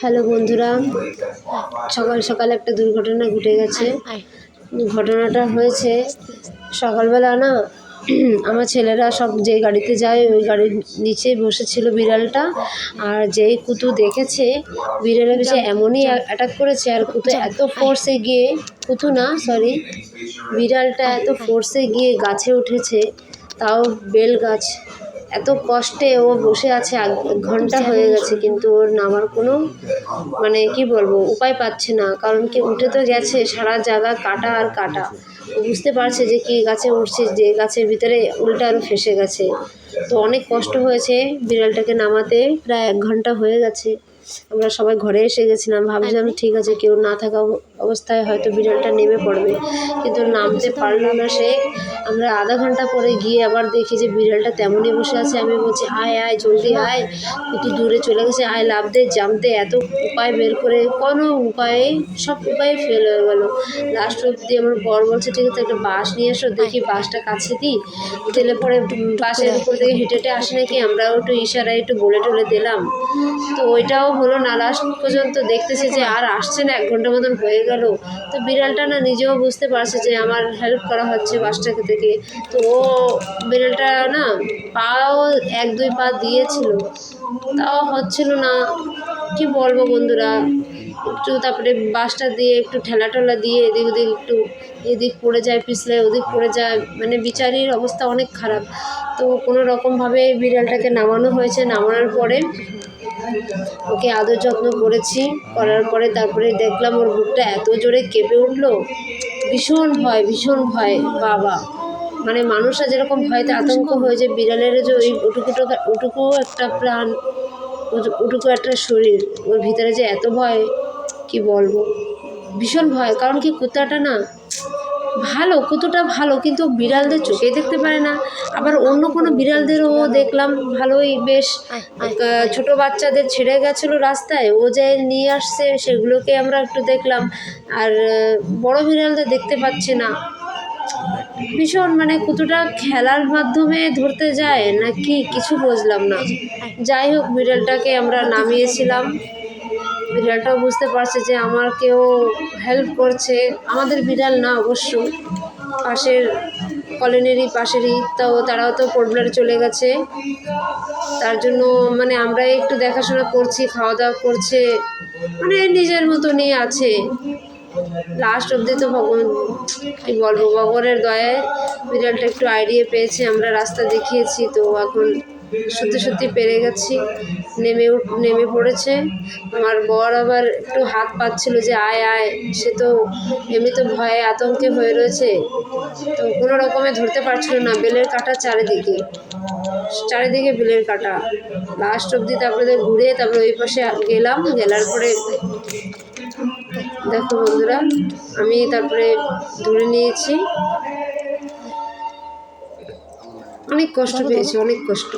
Hello বন্ধুরা, সকাল সকাল একটা দুর্ঘটনা ঘটে গেছে। ঘটনাটা হয়েছে সকালবেলা না, আমার ছেলেরা সব যে গাড়িতে যায় ওই গাড়ির নিচে বসেছিল বিড়ালটা। আর যেই কুতু দেখেছে বিড়ালের বেশি এমনই অ্যাটাক করেছে, আর কুতু এত ফোর্সে গিয়ে, কুতু না সরি, বিড়ালটা এত ফোর্সে গিয়ে গাছে উঠেছে, তাও বেল গাছ। এত কষ্টে ও বসে আছে, 1 ঘন্টা হয়ে গেছে, কিন্তু ওর নামার কোনো মানে কি বলবো উপায় পাচ্ছে না। কারণ কি, উঠে তো গেছে, সারা জায়গা কাটা আর কাটা। ও বুঝতে পারছে যে কি গাছে উঠছে, যে গাছের ভিতরে উল্টা আরও ফেসে গেছে। তো অনেক কষ্ট হয়েছে বিড়ালটাকে নামাতে, প্রায় 1 ঘন্টা হয়ে গেছে। আমরা সবাই ঘরে এসে গেছিলাম, ভাবছিলাম ঠিক আছে কেউ না থাকা অবস্থায় হয়তো বিড়ালটা নেমে পড়বে, কিন্তু নামতে পারলো না সে। আমরা আধা ঘন্টা পরে গিয়ে আবার দেখি যে বিড়ালটা তেমনই বসে আছে। আমি বলছি আয় আয় জলদি আয়, কত দূরে চলে গেছে, আয় লাফ দে জাম্প দে। এত উপায় বের করে কোনো উপায়ে, সব উপায়ে ফেল হয়ে গেল। লাস্ট অব্দি আমার বর বলছে ঠিক আছে একটা বাঁশ নিয়ে এসো, দেখি বাঁশটা কাছে দিই, দিলে পরে বাঁশের উপর থেকে হেঁটে হেঁটে আসে নাকি। আমরাও একটু ইশারায় একটু বলে টলে দিলাম, তো ওইটাও হলো না। লাস্ট পর্যন্ত দেখতেছে যে আর আসছে না, 1 ঘন্টা মতন হয়ে গেল। তো বিড়ালটা না নিজেও বুঝতে পারছে যে আমার হেল্প করা হচ্ছে বাসটাকে থেকে। তো ও বিড়ালটা না পাও 1-2 পা দিয়েছিল, তাও হচ্ছিল না। কি বলবো বন্ধুরা, একটু তারপরে বাসটা দিয়ে একটু ঠেলা ঠেলা দিয়ে এদিক ওদিক একটু, এদিক পড়ে যায় পিছলে, ওদিক পড়ে যায়, মানে বিচারির অবস্থা অনেক খারাপ। তো কোনো রকমভাবে বিড়ালটাকে নামানো হয়েছে। নামানোর পরে ওকে আদর যত্ন করেছি, করার পরে তারপরে দেখলাম ওর বুকটা এত জোরে কেঁপে উঠলো। ভীষণ ভয়, ভীষণ ভয় বাবা। মানে মানুষরা যেরকম ভয়তে আতঙ্ক হয়ে যে বিড়ালের যে ওই ওটুকু একটা প্রাণ, ওটুকু একটা শরীর, ওর ভিতরে যে এত ভয় কি বলবো, ভীষণ ভয়। কারণ কি, কুত্তাটা না ভালো, কুতুটা ভালো, কিন্তু বিড়ালদের চোখেই দেখতে পারে না। আবার অন্য কোনো বিড়ালদেরও দেখলাম ভালোই, বেশ ছোট বাচ্চাদের ছেড়ে গেছিলো রাস্তায়, ও যে নিয়ে আসছে সেগুলোকে আমরা একটু দেখলাম। আর বড় বিড়ালদের দেখতে পাচ্ছি না। ভীষণ মানে কুতুটা খেলার মাধ্যমে ধরতে যায় নাকি কিছু বুঝলাম না। যাই হোক, বিড়ালটাকে আমরা নামিয়েছিলাম। বিড়ালটাও বুঝতে পারছে যে আমার কেউ হেল্প করছে। আমাদের বিড়াল না অবশ্য, পাশের কলোনিরই পাশেরই। তো তারাও তো পোর্টব্লেয়ারে চলে গেছে, তার জন্য মানে আমরাই একটু দেখাশোনা করছি, খাওয়া দাওয়া করছে, মানে নিজের মতনই আছে। লাস্ট অবধি তো ভগবান কী বলবো, ভগবানের দয়ায় বিড়ালটা একটু আইডিয়া পেয়েছে, আমরা রাস্তা দেখিয়েছি, তো এখন সত্যি সত্যি পেরে গেছি। নেমে পড়েছে। আমার বর আবার একটু হাত পাচ্ছিল যে আয় আয়, সে তো এমনি তো ভয়ে আতঙ্কে হয়ে রয়েছে, তো কোনো রকমে ধরতে পারছিল না। বেলের কাটা চারিদিকে, চারিদিকে বেলের কাটা। লাস্ট অবধি তারপরে ঘুরে তারপরে ওই পাশে গেলার পরে দেখো বন্ধুরা, আমি তারপরে ধরে নিয়েছি। অনেক কষ্ট পেয়েছি, অনেক কষ্ট।